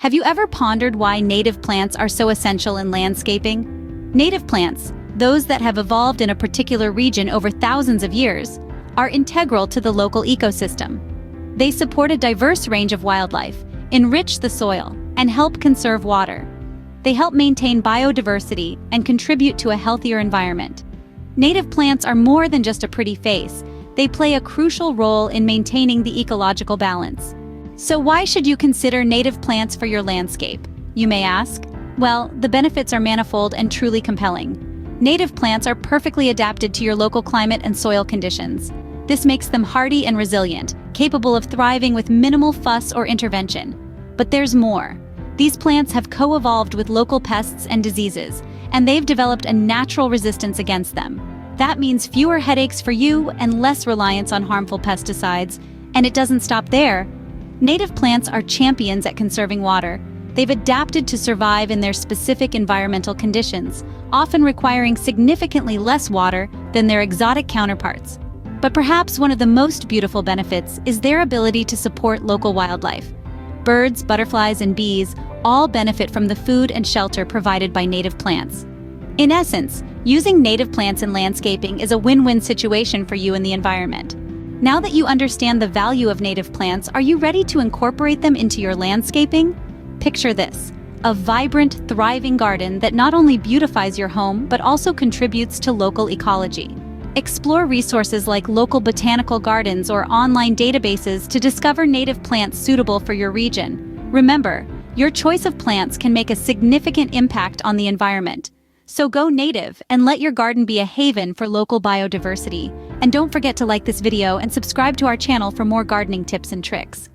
Have you ever pondered why native plants are so essential in landscaping? Native plants, those that have evolved in a particular region over thousands of years, are integral to the local ecosystem. They support a diverse range of wildlife, enrich the soil, and help conserve water. They help maintain biodiversity and contribute to a healthier environment. Native plants are more than just a pretty face. They play a crucial role in maintaining the ecological balance. So why should you consider native plants for your landscape, you may ask? Well, the benefits are manifold and truly compelling. Native plants are perfectly adapted to your local climate and soil conditions. This makes them hardy and resilient, capable of thriving with minimal fuss or intervention. But there's more. These plants have co-evolved with local pests and diseases, and they've developed a natural resistance against them. That means fewer headaches for you and less reliance on harmful pesticides. And it doesn't stop there. Native plants are champions at conserving water. They've adapted to survive in their specific environmental conditions, often requiring significantly less water than their exotic counterparts. But perhaps one of the most beautiful benefits is their ability to support local wildlife. Birds, butterflies, and bees all benefit from the food and shelter provided by native plants. In essence, using native plants in landscaping is a win-win situation for you and the environment. Now that you understand the value of native plants, are you ready to incorporate them into your landscaping? Picture this: a vibrant, thriving garden that not only beautifies your home, but also contributes to local ecology. Explore resources like local botanical gardens or online databases to discover native plants suitable for your region. Remember, your choice of plants can make a significant impact on the environment. So go native and let your garden be a haven for local biodiversity. And don't forget to like this video and subscribe to our channel for more gardening tips and tricks.